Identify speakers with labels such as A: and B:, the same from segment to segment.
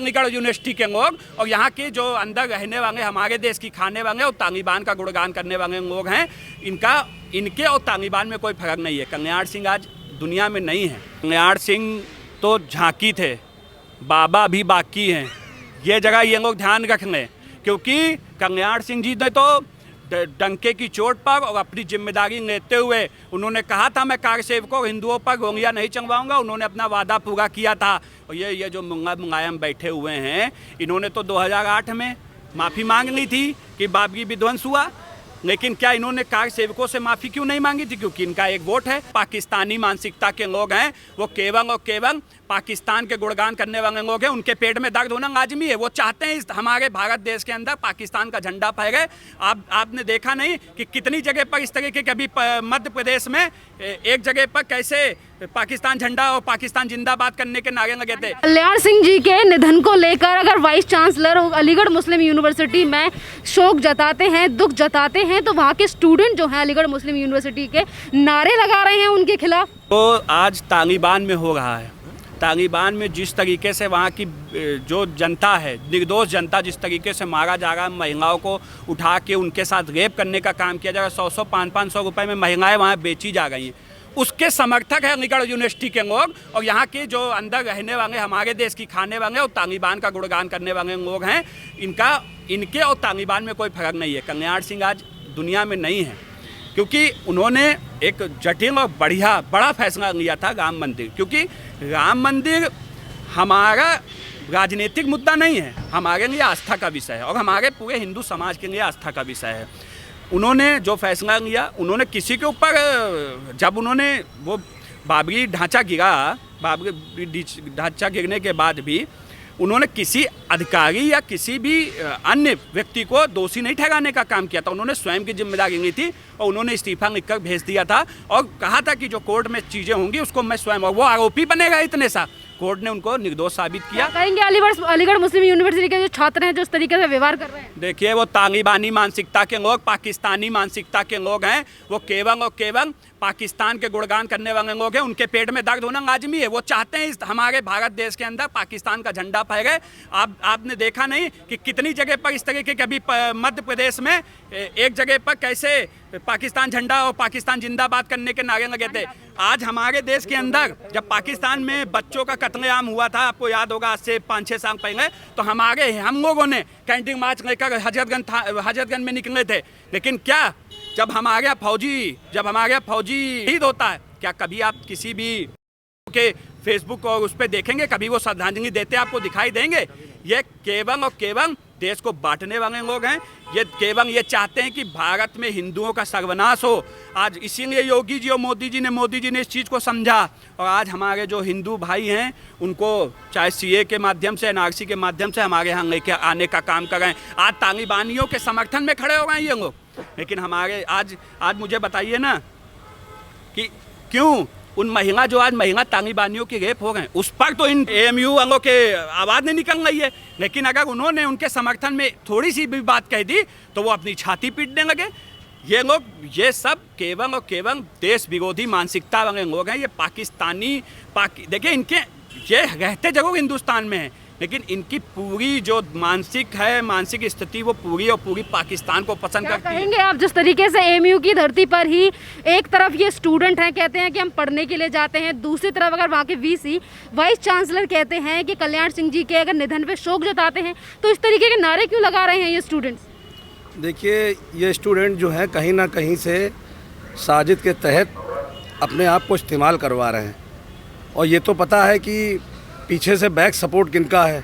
A: Agnigarh university के लोग और यहाँ के जो अंदर रहने वाले हमारे देश की खाने वाले और तालिबान का गुणगान करने वाले लोग हैं, इनके और तालिबान में कोई फर्क नहीं है। कल्याण सिंह आज दुनिया में नहीं है। कल्याण सिंह तो झांकी थे, बाबा भी बाकी हैं। ये जगह ये लोग ध्यान रख लें, क्योंकि कल्याण सिंह जी ने तो डंके की चोट पर और अपनी जिम्मेदारी लेते हुए उन्होंने कहा था मैं कार सेवकों हिंदुओं पर गोलियां नहीं चलवाऊंगा। उन्होंने अपना वादा पूरा किया था। और ये जो मुलायम बैठे हुए हैं, इन्होंने तो 2008 में माफ़ी मांग ली थी कि बाबरी विध्वंस हुआ, लेकिन क्या इन्होंने कार सेवकों से माफ़ी क्यों नहीं मांगी थी? क्योंकि इनका एक वोट है। पाकिस्तानी मानसिकता के लोग हैं, वो केवल और केवल पाकिस्तान के गुणगान करने वाले लोग हैं। उनके पेट में दर्द होना लाजमी है। वो चाहते हैं हमारे भारत देश के अंदर पाकिस्तान का झंडा फहरे। आपने देखा नहीं कि कितनी जगह पर इस तरीके के अभी मध्य प्रदेश में एक जगह पर कैसे पाकिस्तान झंडा और पाकिस्तान जिंदाबाद करने के नारे लगे थे।
B: कल्याण सिंह जी के निधन को लेकर अगर वाइस चांसलर अलीगढ़ मुस्लिम यूनिवर्सिटी में शोक जताते हैं, दुख जताते हैं, तो वहाँ के स्टूडेंट जो हैं अलीगढ़ मुस्लिम यूनिवर्सिटी के नारे लगा रहे हैं उनके खिलाफ।
A: तो आज तालिबान में हो रहा है। तालिबान में जिस तरीके से वहाँ की जो जनता है, निर्दोष जनता, जिस तरीके से मारा जा रहा है, महिलाओं को उठा के उनके साथ रेप करने का काम किया जा रहा है, 100-100 500-500 रुपए में महिलाएं वहाँ बेची जा रही हैं, उसके समर्थक है अलीगढ़ यूनिवर्सिटी के लोग और यहाँ के जो अंदर रहने वाले हमारे देश की खाने वाले और तालिबान का गुणगान करने वाले लोग हैं। इनके और तालिबान में कोई फर्क नहीं है। कल्याण सिंह आज दुनिया में नहीं है, क्योंकि उन्होंने एक जटिल और बड़ा फैसला लिया था राम मंदिर। क्योंकि राम मंदिर हमारा राजनीतिक मुद्दा नहीं है, हमारे लिए आस्था का विषय है और हमारे पूरे हिंदू समाज के लिए आस्था का विषय है। उन्होंने जो फैसला लिया, उन्होंने किसी के ऊपर, जब उन्होंने वो बाबरी ढांचा गिरने के बाद भी उन्होंने किसी अधिकारी या किसी भी अन्य व्यक्ति को दोषी नहीं ठहराने का काम किया था। उन्होंने स्वयं की जिम्मेदारी ली थी और उन्होंने इस्तीफा लिखकर भेज दिया था और कहा था कि जो कोर्ट में चीज़ें होंगी उसको मैं स्वयं, और वो आरोपी बनेगा इतने सा। कोर्ट ने उनको निर्दोष साबित किया।
B: कहेंगे अलीगढ़ मुस्लिम यूनिवर्सिटी के जो छात्र हैं जो इस तरीके से व्यवहार कर रहे हैं,
A: देखिए वो तालिबानी मानसिकता के लोग, पाकिस्तानी मानसिकता के लोग हैं। वो केवल और केवल पाकिस्तान के गुणगान करने वाले लोग हैं। उनके पेट में दर्द होना लाजमी है। वो चाहते हैं हमारे भारत देश के अंदर पाकिस्तान का झंडा फहरे। आपने देखा नहीं कि कितनी जगह पर इस तरीके के अभी मध्य प्रदेश में एक जगह पर कैसे पाकिस्तान झंडा और पाकिस्तान जिंदाबाद करने के नारे लगे थे। आज हमारे देश के अंदर जब पाकिस्तान में बच्चों का कत्लेआम हुआ था, आपको याद होगा, आज से 5-6 साल पहले, तो हम लोगों ने कैंटीन मार्च लेकर हजरतगंज में निकले थे। लेकिन क्या जब हमारे यहाँ फौजी शहीद होता है, क्या कभी आप किसी भी के फेसबुक और उस पर देखेंगे कभी वो श्रद्धांजलि देते आपको दिखाई देंगे? ये केवल और केवल देश को बांटने वाले लोग हैं। ये केवल ये चाहते हैं कि भारत में हिंदुओं का सर्वनाश हो। आज इसीलिए योगी जी और मोदी जी ने इस चीज़ को समझा और आज हमारे जो हिंदू भाई हैं उनको चाहे सीए के माध्यम से, एनआरसी के माध्यम से हमारे यहाँ लेके आने का काम कर रहे हैं। आज तालिबानियों के समर्थन में खड़े हो गए ये लोग। लेकिन हमारे आज मुझे बताइए ना कि क्यों उन महिला तालिबानियों की रेप हो गए, उस पर तो इन एएमयू वालों के आवाज़ नहीं निकल रही है। लेकिन अगर उन्होंने उनके समर्थन में थोड़ी सी भी बात कह दी तो वो अपनी छाती पीटने लगे। ये लोग, ये सब केवल और केवल देश विरोधी मानसिकता वाले लोग हैं। ये देखिए इनके ये रहते जरूर हिंदुस्तान में हैं, लेकिन इनकी पूरी जो मानसिक स्थिति वो पूरी और पूरी पाकिस्तान को पसंद करती है।
B: कहेंगे आप जिस तरीके से एएमयू की धरती पर ही एक तरफ ये स्टूडेंट हैं, कहते हैं कि हम पढ़ने के लिए जाते हैं, दूसरी तरफ अगर वहाँ के वीसी वाइस चांसलर कहते हैं कि कल्याण सिंह जी के अगर निधन पे शोक जताते हैं, तो इस तरीके के नारे क्यों लगा रहे हैं ये स्टूडेंट्स?
C: देखिए ये स्टूडेंट जो हैं कहीं ना कहीं से साजिद के तहत अपने आप को इस्तेमाल करवा रहे हैं और ये तो पता है कि पीछे से बैक सपोर्ट किनका है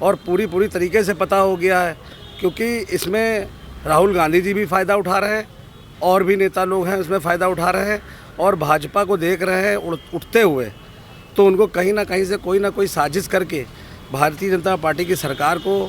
C: और पूरी तरीके से पता हो गया है, क्योंकि इसमें राहुल गांधी जी भी फ़ायदा उठा रहे हैं और भी नेता लोग हैं उसमें फ़ायदा उठा रहे हैं और भाजपा को देख रहे हैं उठते हुए, तो उनको कहीं ना कहीं से कोई ना कोई साजिश करके भारतीय जनता पार्टी की सरकार को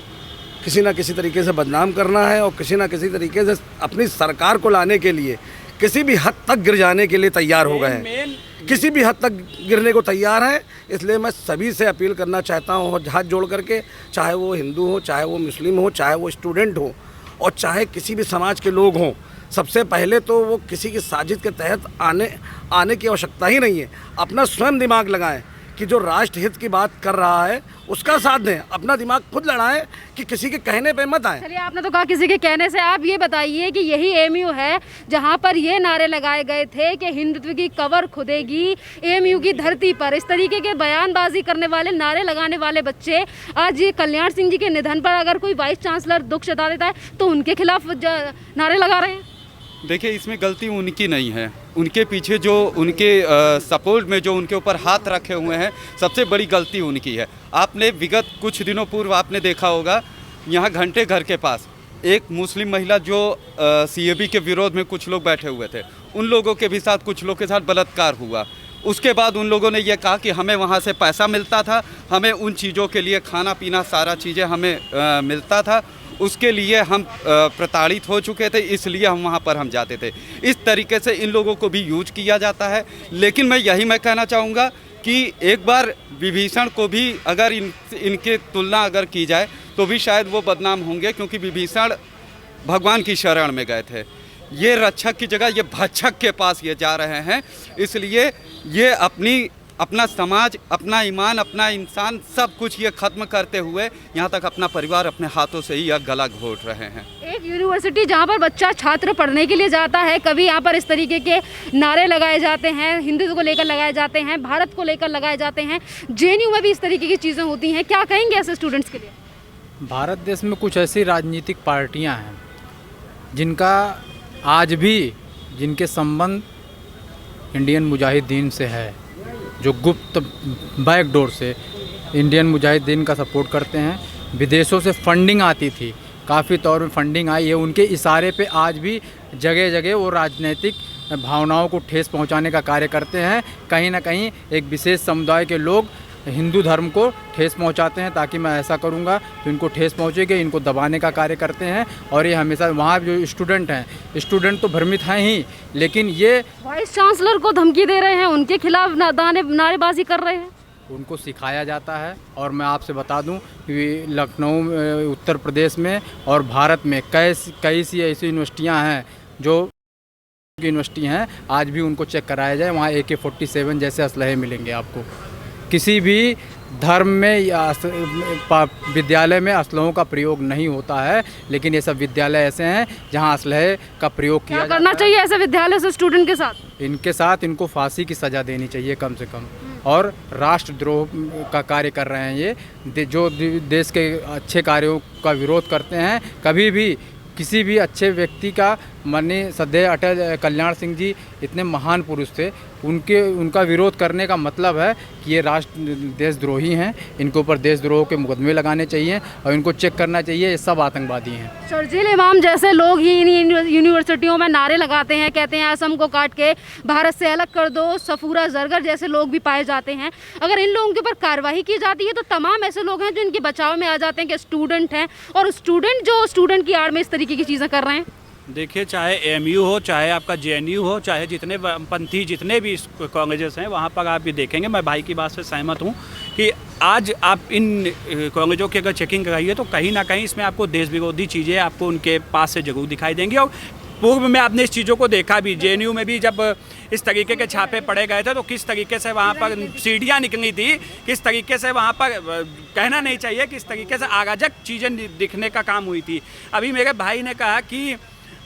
C: किसी ना किसी तरीके से बदनाम करना है और किसी ना किसी तरीके से अपनी सरकार को लाने के लिए किसी भी हद तक गिर जाने के लिए तैयार हो गए हैं, किसी भी हद तक गिरने को तैयार हैं। इसलिए मैं सभी से अपील करना चाहता हूँ हाथ जोड़ करके, चाहे वो हिंदू हो, चाहे वो मुस्लिम हो, चाहे वो स्टूडेंट हो और चाहे किसी भी समाज के लोग हों, सबसे पहले तो वो किसी की साजिश के तहत आने की आवश्यकता ही नहीं है। अपना स्वयं दिमाग लगाएं कि जो राष्ट्र हित की बात कर रहा है उसका साथ दें, अपना दिमाग खुद लड़ाएं कि किसी के कहने पे मत आए।
B: चलिए, आपने तो कहा किसी के कहने से, आप ये बताइए कि यही एएमयू है जहाँ पर ये नारे लगाए गए थे कि हिंदुत्व की कबर खुदेगी एएमयू की धरती पर। इस तरीके के बयानबाजी करने वाले, नारे लगाने वाले बच्चे आज ये कल्याण सिंह जी के निधन पर अगर कोई वाइस चांसलर दुख जता देता है तो उनके खिलाफ नारे लगा रहे हैं।
D: देखिए, इसमें गलती उनकी नहीं है, उनके पीछे जो उनके सपोर्ट में जो उनके ऊपर हाथ रखे हुए हैं, सबसे बड़ी गलती उनकी है। आपने विगत कुछ दिनों पूर्व आपने देखा होगा, यहाँ घंटे घर के पास एक मुस्लिम महिला जो सीएबी के विरोध में कुछ लोग बैठे हुए थे, उन लोगों के भी साथ कुछ लोग के साथ बलात्कार हुआ। उसके बाद उन लोगों ने ये कहा कि हमें वहाँ से पैसा मिलता था, हमें उन चीज़ों के लिए खाना पीना सारा चीज़ें हमें मिलता था, उसके लिए हम प्रताड़ित हो चुके थे, इसलिए हम वहाँ पर हम जाते थे। इस तरीके से इन लोगों को भी यूज किया जाता है। लेकिन मैं कहना चाहूँगा कि एक बार विभीषण को भी अगर इनके तुलना अगर की जाए तो भी शायद वो बदनाम होंगे, क्योंकि विभीषण भगवान की शरण में गए थे। ये रक्षक की जगह ये भक्षक के पास ये जा रहे हैं। इसलिए ये अपना समाज, अपना ईमान, अपना इंसान सब कुछ ये ख़त्म करते हुए यहाँ तक अपना परिवार अपने हाथों से ही यह गला घोट रहे हैं।
B: एक यूनिवर्सिटी जहाँ पर बच्चा छात्र पढ़ने के लिए जाता है, कभी यहाँ पर इस तरीके के नारे लगाए जाते हैं, हिंदुत्व को लेकर लगाए जाते हैं, भारत को लेकर लगाए जाते हैं, जेएनयू में भी इस तरीके की चीज़ें होती हैं। क्या कहेंगे ऐसे स्टूडेंट्स के लिए?
E: भारत देश में कुछ ऐसी राजनीतिक पार्टियां हैं जिनका आज भी जिनके संबंध इंडियन मुजाहिदीन से है, जो गुप्त बैकडोर से इंडियन मुजाहिदीन का सपोर्ट करते हैं। विदेशों से फंडिंग आती थी, काफ़ी तौर में फंडिंग आई है, उनके इशारे पे आज भी जगह जगह वो राजनीतिक भावनाओं को ठेस पहुंचाने का कार्य करते हैं। कहीं ना कहीं एक विशेष समुदाय के लोग हिंदू धर्म को ठेस पहुंचाते हैं, ताकि मैं ऐसा करूंगा तो इनको ठेस पहुंचेगी, इनको दबाने का कार्य करते हैं। और ये हमेशा वहाँ जो स्टूडेंट हैं, स्टूडेंट तो भ्रमित हैं ही, लेकिन ये
B: वाइस चांसलर को धमकी दे रहे हैं, उनके खिलाफ नारेबाजी कर रहे हैं।
E: उनको सिखाया जाता है। और मैं आपसे बता दूं कि लखनऊ, उत्तर प्रदेश में और भारत में कई सी ऐसी यूनिवर्सिटियाँ हैं जो यूनिवर्सिटी हैं, आज भी उनको चेक कराया जाए, वहाँ AK-47 जैसे असलहे मिलेंगे आपको। किसी भी धर्म में या विद्यालय में असलहों का प्रयोग नहीं होता है, लेकिन ये सब विद्यालय ऐसे हैं जहां असलहे का प्रयोग किया जाता है।
B: करना चाहिए ऐसे विद्यालय से स्टूडेंट के साथ?
E: इनके साथ इनको फांसी की सज़ा देनी चाहिए कम से कम। और राष्ट्रद्रोह का कार्य कर रहे हैं ये, जो देश के अच्छे कार्यों का विरोध करते हैं। कभी भी किसी भी अच्छे व्यक्ति का माननीय श्रद्धेय अटल कल्याण सिंह जी इतने महान पुरुष थे, उनका विरोध करने का मतलब है कि ये राष्ट्र देशद्रोही हैं। इनके ऊपर देशद्रोह के मुकदमे लगाने चाहिए और इनको चेक करना चाहिए, ये सब आतंकवादी हैं।
B: शर्जील इमाम जैसे लोग ही इन यूनिवर्सिटियों में नारे लगाते हैं, कहते हैं असम को काट के भारत से अलग कर दो। सफूरा जरगर जैसे लोग भी पाए जाते हैं। अगर इन लोगों के ऊपर कार्रवाई की जाती है तो तमाम ऐसे लोग हैं जो इनके बचाव में आ जाते हैं कि स्टूडेंट हैं, और स्टूडेंट की आड़ में इस तरीके की चीज़ें कर रहे हैं।
A: देखिए, चाहे एएमयू हो, चाहे आपका जेएनयू हो, चाहे जितने पंथी जितने भी कॉलेजेस हैं, वहाँ पर आप भी देखेंगे, मैं भाई की बात से सहमत हूँ कि आज आप इन कॉलेजों की अगर चेकिंग कराइए तो कहीं ना कहीं इसमें आपको देश विरोधी चीज़ें आपको उनके पास से जरूर दिखाई देंगी। और पूर्व में आपने इस चीज़ों को देखा भी, जेएनयू में भी जब इस तरीके के छापे पड़े गए थे तो किस तरीके से वहाँ पर सीढ़ियाँ निकली थी, किस तरीके से वहाँ पर कहना नहीं चाहिए, किस तरीके से अराजक चीज़ें दिखने का काम हुई थी। अभी मेरे भाई ने कहा कि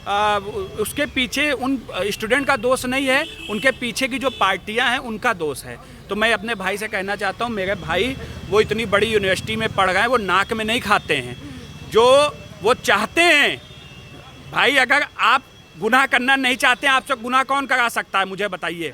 A: उसके पीछे उन स्टूडेंट का दोष नहीं है, उनके पीछे की जो पार्टियां हैं उनका दोष है। तो मैं अपने भाई से कहना चाहता हूं, मेरे भाई वो इतनी बड़ी यूनिवर्सिटी में पढ़ गए, वो नाक में नहीं खाते हैं, जो वो चाहते हैं। भाई, अगर आप गुनाह करना नहीं चाहते हैं, आपसे गुनाह कौन करा सकता है, मुझे बताइए।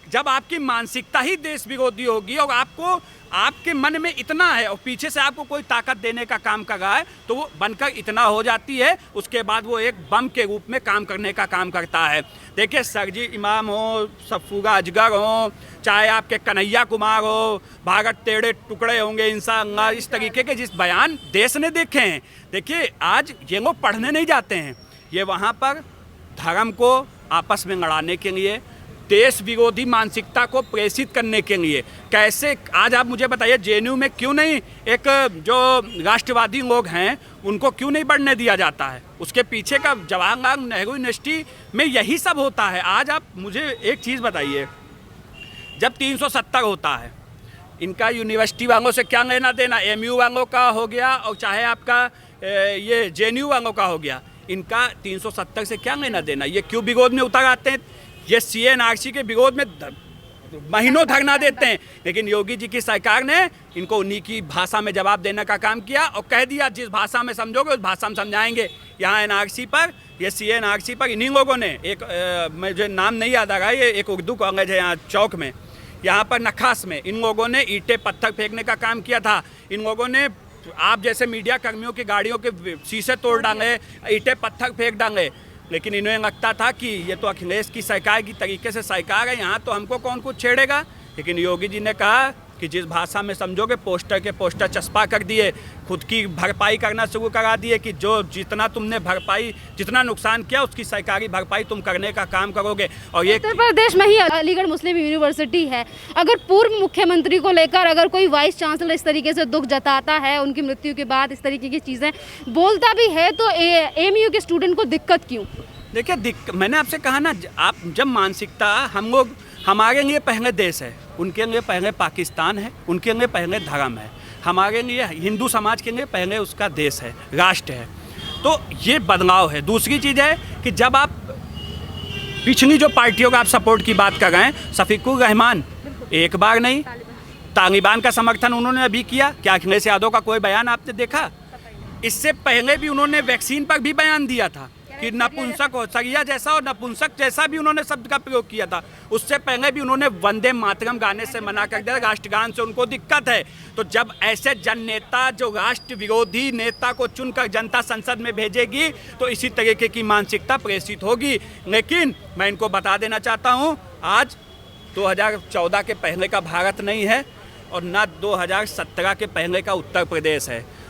A: जब आपकी मानसिकता ही देश विरोधी होगी और आपको आपके मन में इतना है और पीछे से आपको कोई ताकत देने का काम कर रहा है, तो वो बनकर इतना हो जाती है, उसके बाद वो एक बम के रूप में काम करने का काम करता है। देखिए, शर्जील इमाम हो, सफूरा अजगर हो, चाहे आपके कन्हैया कुमार हो, भारत तेरे टुकड़े होंगे इंशाअल्लाह, इस तरीके के जिस बयान देश ने देखे हैं। देखिए, आज ये लोग पढ़ने नहीं जाते हैं, ये वहाँ पर धर्म को आपस में लड़ाने के लिए, देश विरोधी मानसिकता को प्रेषित करने के लिए। कैसे, आज आप मुझे बताइए, जेएनयू में क्यों नहीं एक जो राष्ट्रवादी लोग हैं उनको क्यों नहीं बढ़ने दिया जाता है? उसके पीछे का जवाहरलाल नेहरू यूनिवर्सिटी में यही सब होता है। आज आप मुझे एक चीज़ बताइए, जब 370 होता है, इनका यूनिवर्सिटी वालों से क्या लेना देना, एमयू वालों का हो गया और चाहे आपका ये जेएनयू वालों का हो गया, इनका 370 से क्या लेना देना। ये क्यों विरोध में उतर आते हैं, ये CA/NRC के विरोध में महीनों धरना देते हैं, लेकिन योगी जी की सरकार ने इनको उन्हीं की भाषा में जवाब देने का काम किया और कह दिया जिस भाषा में समझोगे उस भाषा में समझाएंगे। यहाँ NRC पर, ये CA/NRC पर इन्हीं लोगों ने एक, मुझे नाम नहीं याद आ रहा है, ये एक उर्दू कॉलेज है यहाँ चौक में, यहाँ पर नखास में इन लोगों ने ईंटें पत्थर फेंकने का काम किया था। इन लोगों ने आप जैसे मीडिया कर्मियों की गाड़ियों के शीशे तोड़ डाले, ईंटें पत्थर फेंक डाले, लेकिन इन्हें लगता था कि ये तो अखिलेश की सरकार की तरीके से सरकार है, यहाँ तो हमको कौन कुछ छेड़ेगा। लेकिन योगी जी ने कहा कि जिस भाषा में समझोगे, पोस्टर के पोस्टर चस्पा कर दिए, खुद की भरपाई करना शुरू करा दिए कि जो जितना तुमने भरपाई, जितना नुकसान किया उसकी सरकारी भरपाई तुम करने का काम करोगे। और ये
B: उत्तर प्रदेश में ही अलीगढ़ मुस्लिम यूनिवर्सिटी है, अगर पूर्व मुख्यमंत्री को लेकर अगर कोई वाइस चांसलर इस तरीके से दुख जताता है, उनकी मृत्यु के बाद इस तरीके की चीज़ें बोलता भी है, तो AMU के स्टूडेंट को दिक्कत क्यों?
A: देखिए, मैंने आपसे कहा ना, आप जब मानसिकता, हम लोग, हमारे लिए पहले देश है, उनके लिए पहले पाकिस्तान है, उनके लिए पहले धर्म है, हमारे लिए हिंदू समाज के लिए पहले उसका देश है, राष्ट्र है। तो ये बदलाव है। दूसरी चीज़ है कि जब आप पिछली जो पार्टियों का आप सपोर्ट की बात कर रहे हैं, शफीकुर रहमान एक बार नहीं, तालिबान का समर्थन उन्होंने अभी किया, क्या अखिलेश यादव का कोई बयान आपने देखा? इससे पहले भी उन्होंने वैक्सीन पर भी बयान दिया था कि नपुंसक हो, सरिया जैसा और नपुंसक जैसा भी उन्होंने शब्द का प्रयोग किया था। उससे पहले भी उन्होंने वंदे मातरम गाने से मना कर दिया, राष्ट्रगान से उनको दिक्कत है। तो जब ऐसे जन नेता, जो राष्ट्र विरोधी नेता को चुनकर जनता संसद में भेजेगी, तो इसी तरीके की मानसिकता प्रेषित होगी। लेकिन मैं इनको बता देना चाहता हूँ, आज 2014 के पहले का भारत नहीं है और न 2017 के पहले का उत्तर प्रदेश है।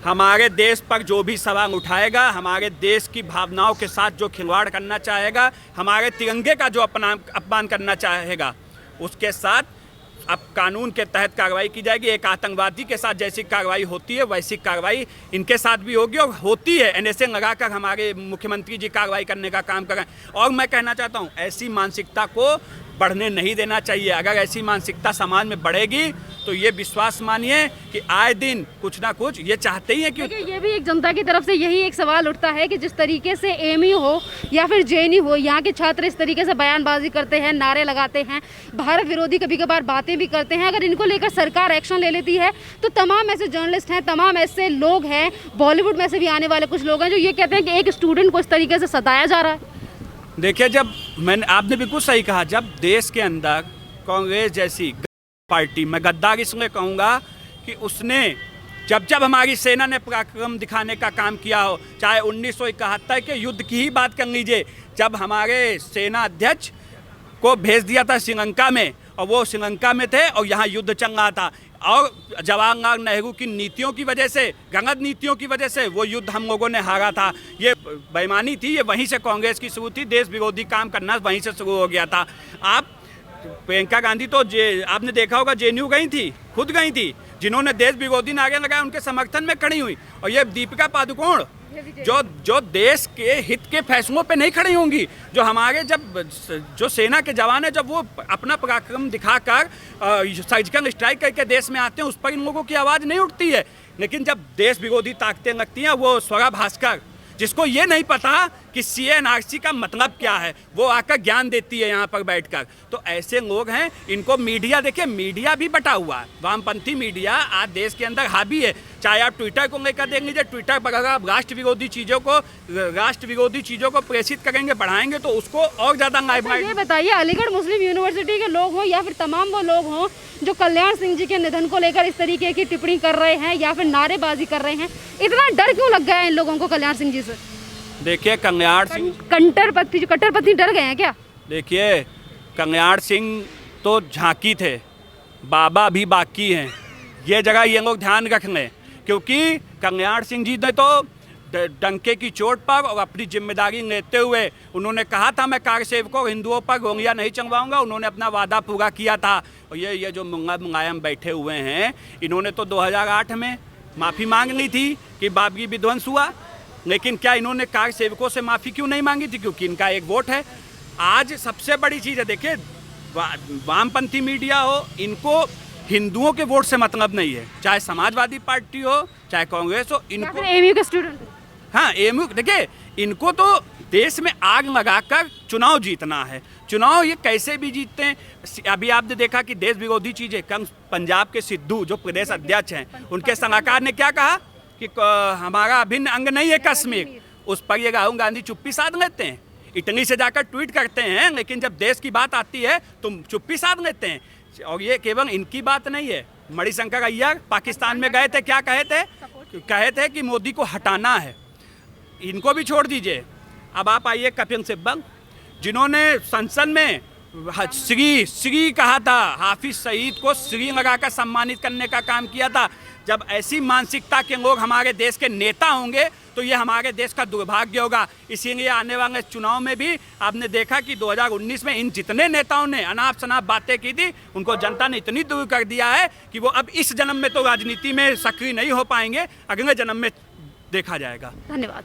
A: हमारे देश पर जो भी सवाल उठाएगा, हमारे देश की भावनाओं के साथ जो खिलवाड़ करना चाहेगा, हमारे तिरंगे का जो अपमान करना चाहेगा, उसके साथ अब कानून के तहत कार्रवाई की जाएगी। एक आतंकवादी के साथ जैसी कार्रवाई होती है वैसी कार्रवाई इनके साथ भी होगी और होती है। NSA लगाकर हमारे मुख्यमंत्री जी कार्रवाई करने का काम कर रहे हैं। और मैं कहना चाहता हूँ, ऐसी मानसिकता को बढ़ने नहीं देना चाहिए। अगर ऐसी मानसिकता समाज में बढ़ेगी तो ये विश्वास मानिए कि आए दिन कुछ ना कुछ ये चाहते ही हैं कि
B: ये भी एक जनता की तरफ से यही एक सवाल उठता है कि जिस तरीके से AMU हो या फिर JNU हो, यहाँ के छात्र इस तरीके से बयानबाजी करते हैं, नारे लगाते हैं, भारत विरोधी कभी कभार बातें भी करते हैं। अगर इनको लेकर सरकार एक्शन ले लेती है तो तमाम ऐसे जर्नलिस्ट हैं, तमाम ऐसे लोग हैं, बॉलीवुड में से भी आने वाले कुछ लोग हैं जो ये कहते हैं कि एक स्टूडेंट को इस तरीके से सताया जा रहा है।
A: देखिए, आपने बिल्कुल सही कहा, जब देश के अंदर कांग्रेस जैसी पार्टी, मैं गद्दार इसलिए कहूँगा कि उसने जब हमारी सेना ने पराक्रम दिखाने का काम किया हो, चाहे 1971 के युद्ध की ही बात कर लीजिए, जब हमारे सेना अध्यक्ष को भेज दिया था श्रीलंका में और वो श्रीलंका में थे और यहाँ युद्ध चल रहा था, और जवाहरलाल नेहरू की नीतियों की वजह से, गलत नीतियों की वजह से वो युद्ध हम लोगों ने हारा था। ये बेईमानी थी, ये वहीं से कांग्रेस की शुरू थी, देश विरोधी काम करना वहीं से शुरू हो गया था। आप प्रियंका गांधी तो आपने देखा होगा JNU गई थी, खुद गई थी, जिन्होंने देश विरोधी नारे लगाए उनके समर्थन में खड़ी हुई। और ये दीपिका पादुकोण जो देश के हित के फैसलों पे नहीं खड़ी होंगी, जो हमारे जो सेना के जवान है, जब वो अपना पराक्रम दिखाकर सर्जिकल स्ट्राइक करके देश में आते हैं, उस पर इन लोगों की आवाज़ नहीं उठती है। लेकिन जब देश विरोधी ताकतें लगती हैं, वो स्वरा भास्कर, जिसको ये नहीं पता कि CA/NRC का मतलब क्या है, वो आकर ज्ञान देती है यहाँ पर बैठकर। तो ऐसे लोग हैं, इनको मीडिया, देखिए मीडिया भी बटा हुआ है, वामपंथी मीडिया आज देश के अंदर हावी है। चाहे आप ट्विटर को लेकर देख लीजिए, ट्विटर पर अगर आप राष्ट्र विरोधी चीज़ों को प्रेषित करेंगे, बढ़ाएंगे, तो उसको और ज़्यादा लाइमलाइट।
B: ये बताइए, अलीगढ़ मुस्लिम यूनिवर्सिटी के लोग हों या फिर तमाम वो लोग हों जो कल्याण सिंह जी के निधन को लेकर इस तरीके की टिप्पणी कर रहे हैं या फिर नारेबाजी कर रहे हैं, इतना डर क्यों लग गया है इन लोगों को कल्याण सिंह जी से?
A: देखिए, कल्याण सिंह
B: कट्टरपंथी डर गए हैं क्या?
A: देखिए, कल्याण सिंह तो झांकी थे, बाबा भी बाकी हैं। ये जगह ये लोग ध्यान रख लें, क्योंकि कल्याण सिंह जी ने तो डंके की चोट पर और अपनी जिम्मेदारी लेते हुए उन्होंने कहा था, मैं कार सेवकों और हिंदुओं पर गोलियां नहीं चलवाऊंगा। उन्होंने अपना वादा पूरा किया था। और ये जो मुलायम बैठे हुए हैं, इन्होंने तो 2008 में माफ़ी मांग ली थी कि बाबरी विध्वंस हुआ, लेकिन क्या इन्होंने कार सेवकों से माफ़ी क्यों नहीं मांगी थी? क्योंकि इनका एक वोट है। आज सबसे बड़ी चीज़ है, देखिए, वामपंथी मीडिया हो, इनको हिंदुओं के वोट से मतलब नहीं है, चाहे समाजवादी पार्टी हो चाहे कांग्रेस हो।
B: या
A: इनको
B: फिर एएमयू के स्टूडेंट हैं।
A: हाँ एमयू देखिए, इनको तो देश में आग लगाकर चुनाव जीतना है। चुनाव ये कैसे भी जीतते हैं। अभी आपने देखा कि देश विरोधी चीज़ें कल पंजाब के सिद्धू जो प्रदेश अध्यक्ष हैं, उनके सलाहकार ने क्या कहा कि हमारा अभिन्न अंग नहीं है कश्मीर। उस पर ये राहुल गांधी चुप्पी साध लेते हैं, इटली से जाकर ट्वीट करते हैं, लेकिन जब देश की बात आती है तो चुप्पी साध लेते हैं। और ये केवल इनकी बात नहीं है। मणिशंकर अय्यर पाकिस्तान में गए थे, क्या कहे थे कि मोदी को हटाना है। इनको भी छोड़ दीजिए। अब आप आइए कपिल सिब्बल, जिन्होंने संसद में श्री कहा था, हाफिज सईद को श्री लगाकर सम्मानित करने का काम किया था। जब ऐसी मानसिकता के लोग हमारे देश के नेता होंगे तो ये हमारे देश का दुर्भाग्य होगा। इसीलिए आने वाले चुनाव में भी आपने देखा कि 2019 में इन जितने नेताओं ने अनाप शनाप बातें की थी, उनको जनता ने इतनी दूर कर दिया है कि वो अब इस जन्म में तो राजनीति में सक्रिय नहीं हो पाएंगे, अगले जन्म में देखा जाएगा।
B: धन्यवाद।